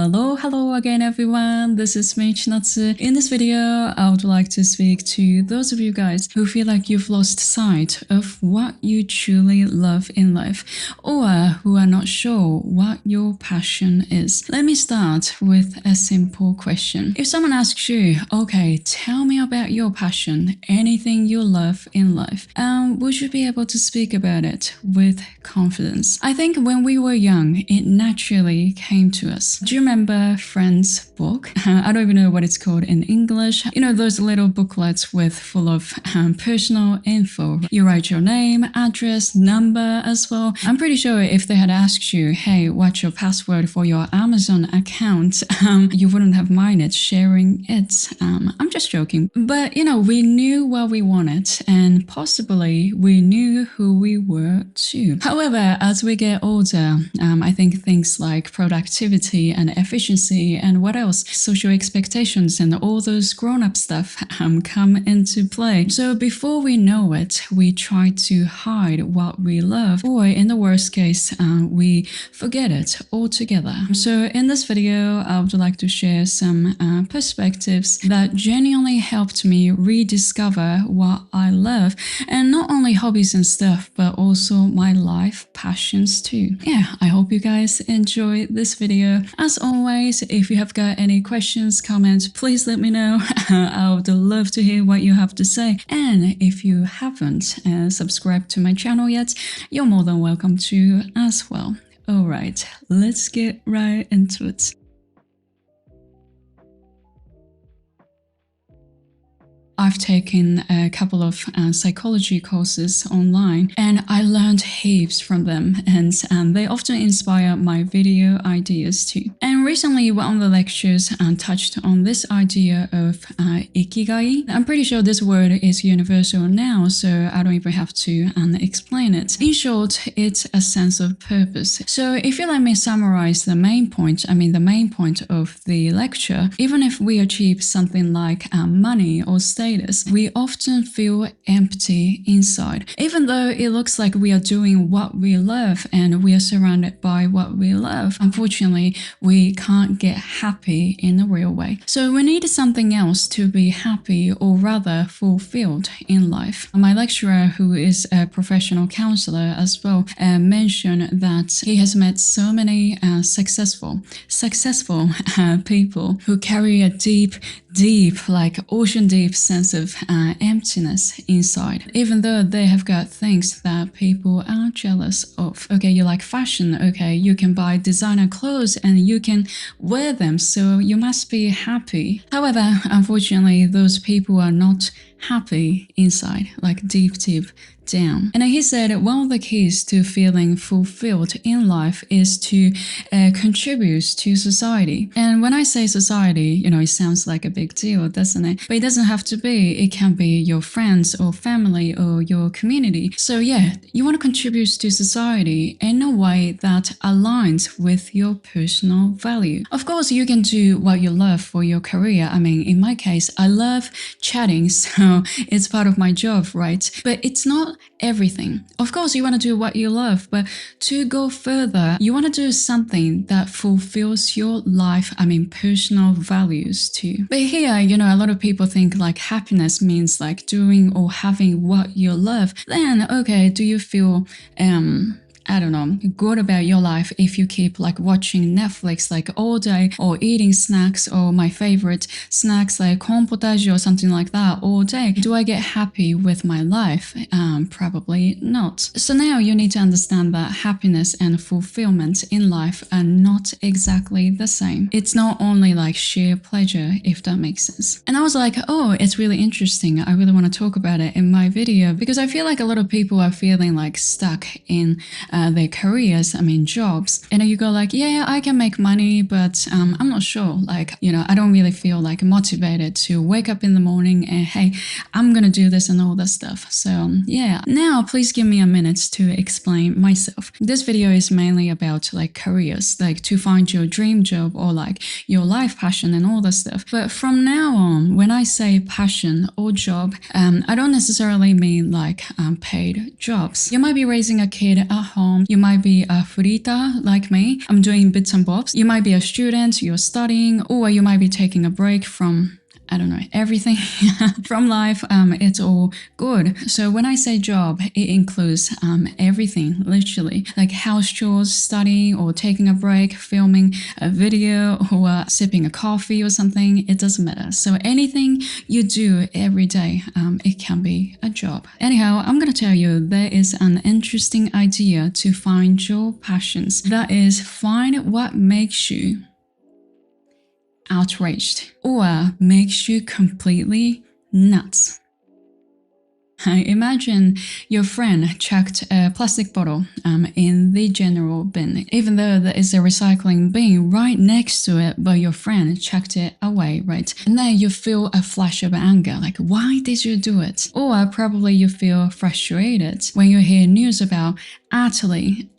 Hello again everyone, this is Natsu. In this video, I would like to speak to those of you guys who feel like you've lost sight of what you truly love in life, or who are not sure what your passion is. Let me start with a simple question. If someone asks you, okay, tell me about your passion, anything you love in life, would you be able to speak about it with confidence? I think when we were young, it naturally came to us. Do you remember Friends book? I don't even know what it's called in English. You know, those little booklets full of personal info. You write your name, address, number as well. I'm pretty sure if they had asked you, hey, what's your password for your Amazon account, you wouldn't have minded sharing it. I'm just joking. But, you know, we knew what we wanted and possibly we knew who we were too. However, as we get older, I think things like productivity and efficiency and what else, social expectations and all those grown-up stuff come into play. So before we know it, we try to hide what we love, or in the worst case, we forget it altogether. So in this video, I would like to share some perspectives that genuinely helped me rediscover what I love, and not only hobbies and stuff, but also my life passions too. Yeah, I hope you guys enjoy this video. As always, if you have got any questions, comments, please let me know. I would love to hear what you have to say. And if you haven't subscribed to my channel yet, you're more than welcome to as well. Alright, let's get right into it. I've taken a couple of psychology courses online and I learned heaps from them, and they often inspire my video ideas too. And recently one of the lectures touched on this idea of ikigai. I'm pretty sure this word is universal now, so I don't even have to explain it. In short, it's a sense of purpose. So if you let me summarize the main point of the lecture, even if we achieve something like money or status, we often feel empty inside. Even though it looks like we are doing what we love and we are surrounded by what we love, unfortunately, we can't get happy in a real way. So we need something else to be happy, or rather fulfilled in life. My lecturer, who is a professional counselor as well, mentioned that he has met so many successful people who carry a deep, like ocean deep sense of emptiness inside, even though they have got things that people are jealous of. Okay, you like fashion, okay, you can buy designer clothes and you can wear them, so you must be happy. However, unfortunately, those people are not happy inside, like deep down. And he said one of the keys to feeling fulfilled in life is to contribute to society. And when I say society, you know, it sounds like a big deal, doesn't it? But it doesn't have to be. It can be your friends or family or your community. So yeah, you want to contribute to society in a way that aligns with your personal value. Of course, you can do what you love for your career. I mean, in my case, I love chatting, so it's part of my job, right? But it's not everything. Of course, you want to do what you love, but to go further, you want to do something that fulfills your life, personal values too. But here, you know, a lot of people think like happiness means like doing or having what you love. Then, okay, do you feel I don't know, good about your life if you keep like watching Netflix like all day, or eating snacks, or my favorite snacks like corn potage or something like that all day? Do I get happy with my life? Probably not. So now you need to understand that happiness and fulfillment in life are not exactly the same. It's not only like sheer pleasure, if that makes sense. And I was like, oh, it's really interesting. I really want to talk about it in my video, because I feel like a lot of people are feeling like stuck in their careers, jobs. And you go like, yeah, I can make money, but I'm not sure. Like, you know, I don't really feel like motivated to wake up in the morning and, hey, I'm gonna do this and all that stuff. So yeah, now please give me a minute to explain myself. This video is mainly about like careers, like to find your dream job or like your life passion and all that stuff. But from now on, when I say passion or job, I don't necessarily mean like paid jobs. You might be raising a kid at home home. You might be a frita like me. I'm doing bits and bobs. You might be a student, you're studying, or you might be taking a break from everything from life. It's all good. So when I say job, it includes everything, literally, like house chores, studying, or taking a break, filming a video, or sipping a coffee or something. It doesn't matter. So anything you do every day, it can be a job. Anyhow, I'm gonna tell you there is an interesting idea to find your passions. That is, find what makes you outraged or makes you completely nuts. Imagine your friend chucked a plastic bottle in the general bin, even though there is a recycling bin right next to it, but your friend chucked it away, right? And then you feel a flash of anger, like, why did you do it? Or probably you feel frustrated when you hear news about utterly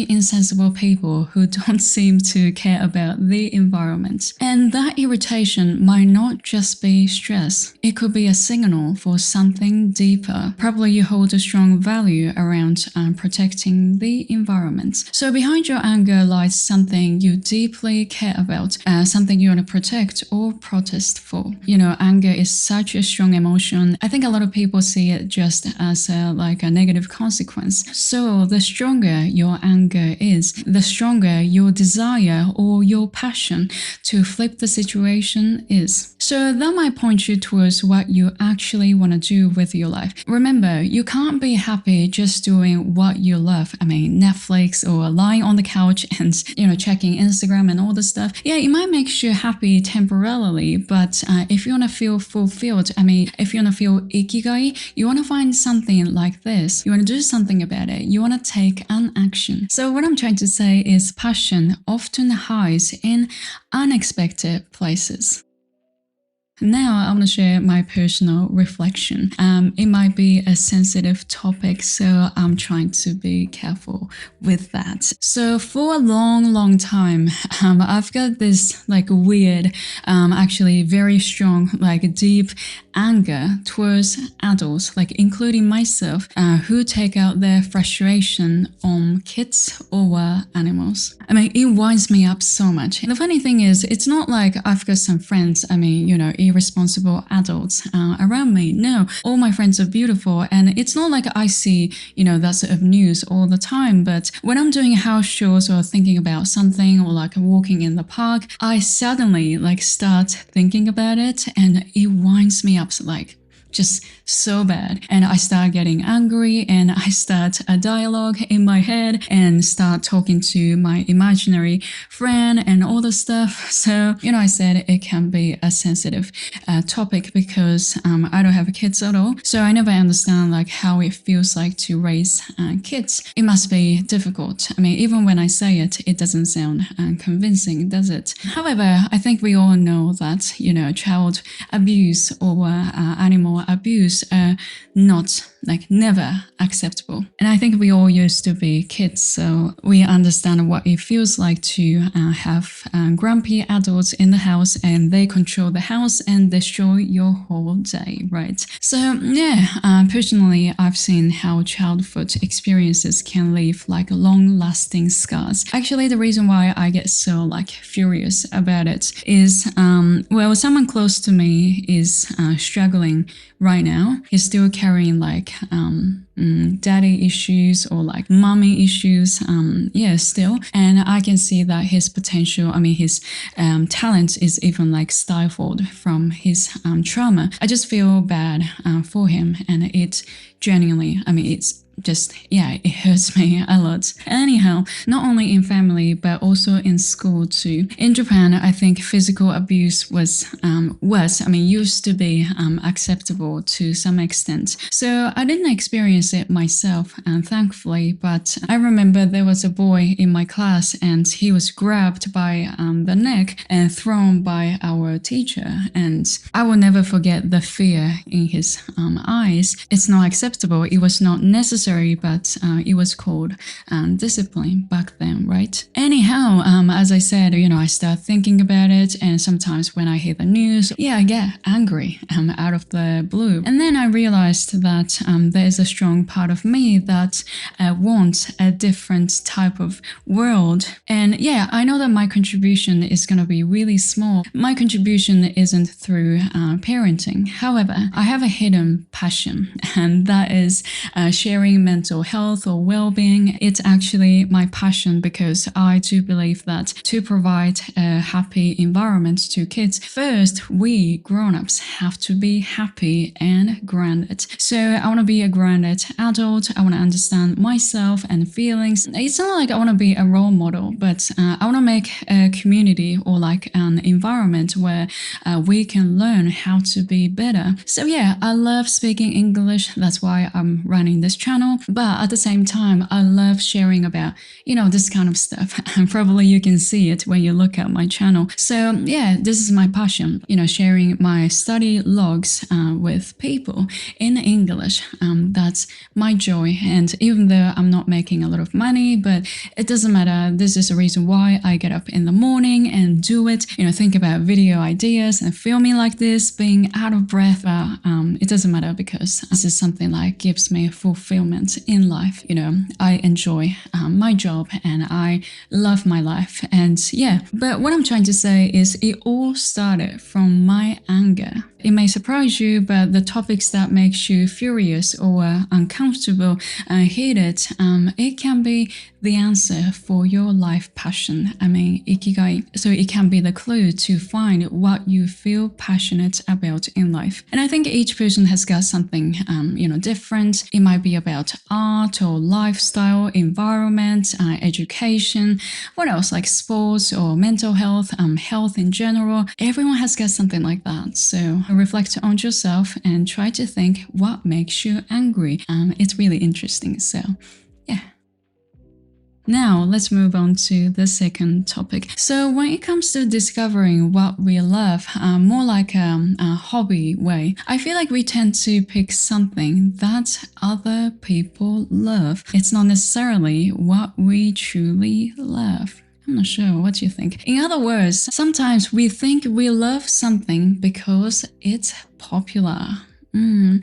insensible people who don't seem to care about the environment. And that irritation might not just be stress. It could be a signal for something deeper. Probably you hold a strong value around protecting the environment. So behind your anger lies something you deeply care about, something you want to protect or protest for. You know, anger is such a strong emotion. I think a lot of people see it just as like a negative consequence. So the stronger your anger is, the stronger your desire or your passion to flip the situation is. So that might point you towards what you actually want to do with your life. Remember, you can't be happy just doing what you love. I mean, Netflix or lying on the couch and, checking Instagram and all this stuff. Yeah, it might make you happy temporarily, but if you want to feel fulfilled, if you want to feel ikigai, you want to find something like this. You want to do something about it. You want to take an action. So what I'm trying to say is passion often hides in unexpected places. Now I'm going to share my personal reflection. It might be a sensitive topic, so I'm trying to be careful with that. So for a long time, I've got this weird, actually very strong, deep anger towards adults, including myself, who take out their frustration on kids or animals. It winds me up so much. The funny thing is, it's not like I've got some friends, irresponsible adults around me. No, all my friends are beautiful, and it's not like I see, that sort of news all the time. But when I'm doing house chores or thinking about something or walking in the park, I suddenly start thinking about it, and it winds me up just so bad. And I start getting angry, and I start a dialogue in my head and start talking to my imaginary friend and all this stuff. So, I said it can be a sensitive topic because I don't have kids at all. So I never understand how it feels like to raise kids. It must be difficult. Even when I say it, it doesn't sound convincing, does it? However, I think we all know that, child abuse or animal abuse are not never acceptable. And I think we all used to be kids, so we understand what it feels like to have grumpy adults in the house, and they control the house and destroy your whole day, right? So yeah, personally, I've seen how childhood experiences can leave long-lasting scars. Actually, the reason why I get so furious about it is, someone close to me is struggling right now. He's still carrying daddy issues or mommy issues, still. And I can see that his potential, his talent is even stifled from his trauma. I just feel bad for him, and it genuinely, it's just, it hurts me a lot. Anyhow, not only in family, but also in school too. In Japan, I think physical abuse was used to be acceptable to some extent. So I didn't experience it myself, thankfully, but I remember there was a boy in my class, and he was grabbed by the neck and thrown by our teacher. And I will never forget the fear in his eyes. It's not acceptable acceptable. It was not necessary, but it was called discipline back then, right? Anyhow, as I said, I start thinking about it, and sometimes when I hear the news, I get angry out of the blue. And then I realized that there is a strong part of me that wants a different type of world. And I know that my contribution is going to be really small. My contribution isn't through parenting. However, I have a hidden passion, and that is sharing mental health or well-being. It's actually my passion because I do believe that to provide a happy environment to kids, first, we grown-ups have to be happy and grounded. So I want to be a grounded adult. I want to understand myself and feelings. It's not like I want to be a role model, but I want to make a community or like an environment where we can learn how to be better. So I love speaking English. That's why I'm running this channel. But at the same time, I love sharing about, this kind of stuff. And probably you can see it when you look at my channel. So this is my passion, sharing my study logs with people in English. That's my joy. And even though I'm not making a lot of money, but it doesn't matter. This is the reason why I get up in the morning and do it, think about video ideas and filming like this, being out of breath. But it doesn't matter because this is something like gives me fulfillment in life. I enjoy my job and I love my life. And but what I'm trying to say is it all started from my anger. It may surprise you, but the topics that makes you furious or uncomfortable, heated, it can be the answer for your life passion. Ikigai. So it can be the clue to find what you feel passionate about in life. And I think each person has got something, different. It might be about art or lifestyle, environment, education. What else? Like sports or mental health, health in general. Everyone has got something like that. So reflect on yourself and try to think what makes you angry. It's really interesting. So now let's move on to the second topic. So when it comes to discovering what we love, more like a hobby way, I feel like we tend to pick something that other people love. It's not necessarily what we truly love. I'm not sure what you think. In other words, sometimes we think we love something because it's popular.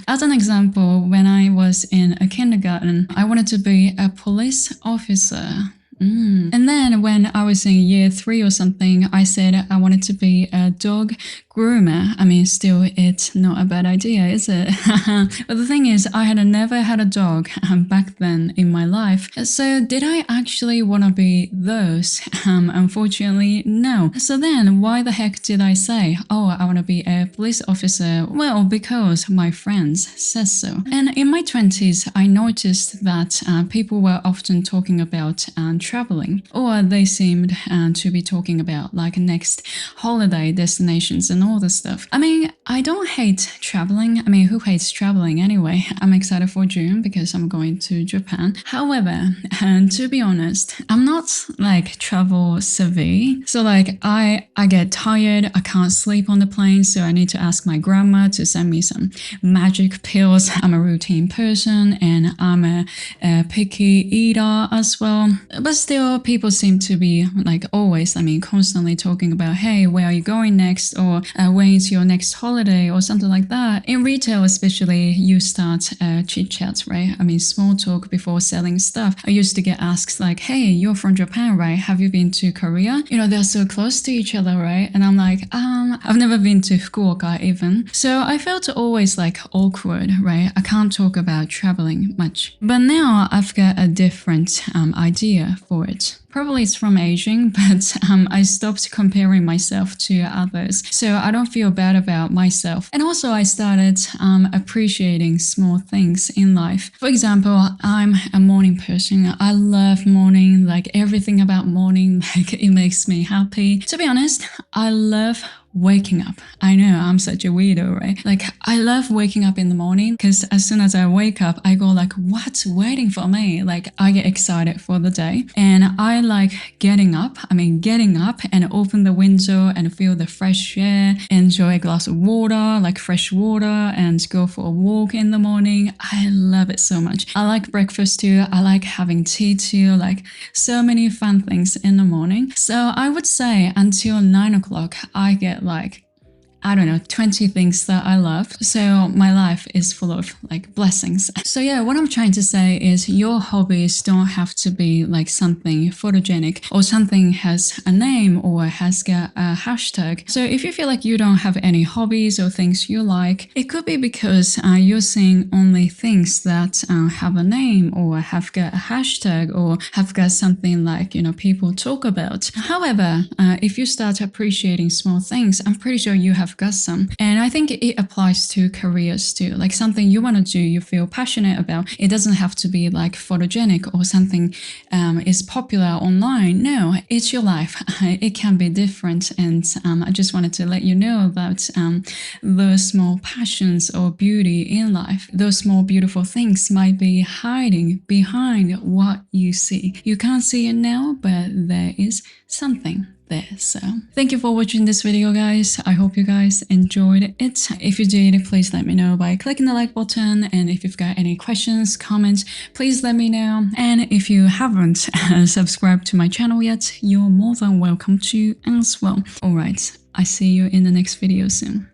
As an example, when I was in a kindergarten, I wanted to be a police officer. And then when I was in year 3 or something, I said I wanted to be a dog groomer. Still, it's not a bad idea, is it? But the thing is, I had never had a dog back then in my life. So did I actually want to be those? Unfortunately, no. So then why the heck did I say, oh, I want to be a police officer? Well, because my friends said so. And in my 20s, I noticed that people were often talking about traveling, or they seemed to be talking about like next holiday destinations and all this stuff. I don't hate traveling. Who hates traveling anyway? I'm excited for June because I'm going to Japan. However, to be honest, I'm not like travel savvy. So like I get tired. I can't sleep on the plane. So I need to ask my grandma to send me some magic pills. I'm a routine person and I'm a picky eater as well. But still, people seem to be like always, constantly talking about, hey, where are you going next? Or when is your next holiday or something like that. In retail especially, you start chit chat, right? Small talk before selling stuff. I used to get asked like, hey, you're from Japan, right? Have you been to Korea? They're so close to each other, right? And I'm like, I've never been to Fukuoka even. So I felt always like awkward, right? I can't talk about traveling much. But now I've got a different idea for it. Probably it's from aging, but I stopped comparing myself to others, so I don't feel bad about myself. And also I started appreciating small things in life. For example, I'm a morning person. I love morning, like everything about morning, like it makes me happy. To be honest, I love waking up. I know I'm such a weirdo, right? Like I love waking up in the morning because as soon as I wake up, I go like, what's waiting for me? Like I get excited for the day and I like getting up and open the window and feel the fresh air, enjoy a glass of water, like fresh water and go for a walk in the morning. I love it so much. I like breakfast too. I like having tea too, like so many fun things in the morning. So I would say until 9 o'clock, I get like, I don't know, 20 things that I love. So my life is full of like blessings. So yeah, what I'm trying to say is your hobbies don't have to be like something photogenic or something has a name or has got a hashtag. So if you feel like you don't have any hobbies or things you like, it could be because you're seeing only things that have a name or have got a hashtag or have got something like, you know, people talk about. However, if you start appreciating small things, I'm pretty sure you have got some. And I think it applies to careers too. Like something you want to do, you feel passionate about. It doesn't have to be like photogenic or something is popular online. No, it's your life. It can be different. And I just wanted to let you know that those small passions or beauty in life, those small beautiful things might be hiding behind what you see. You can't see it now, but there is something there. So thank you for watching this video, guys. I hope you guys enjoyed it. If you did, please let me know by clicking the like button, and if you've got any questions, comments, please let me know. And if you haven't subscribed to my channel yet, you're more than welcome to as well. All right, I see you in the next video soon.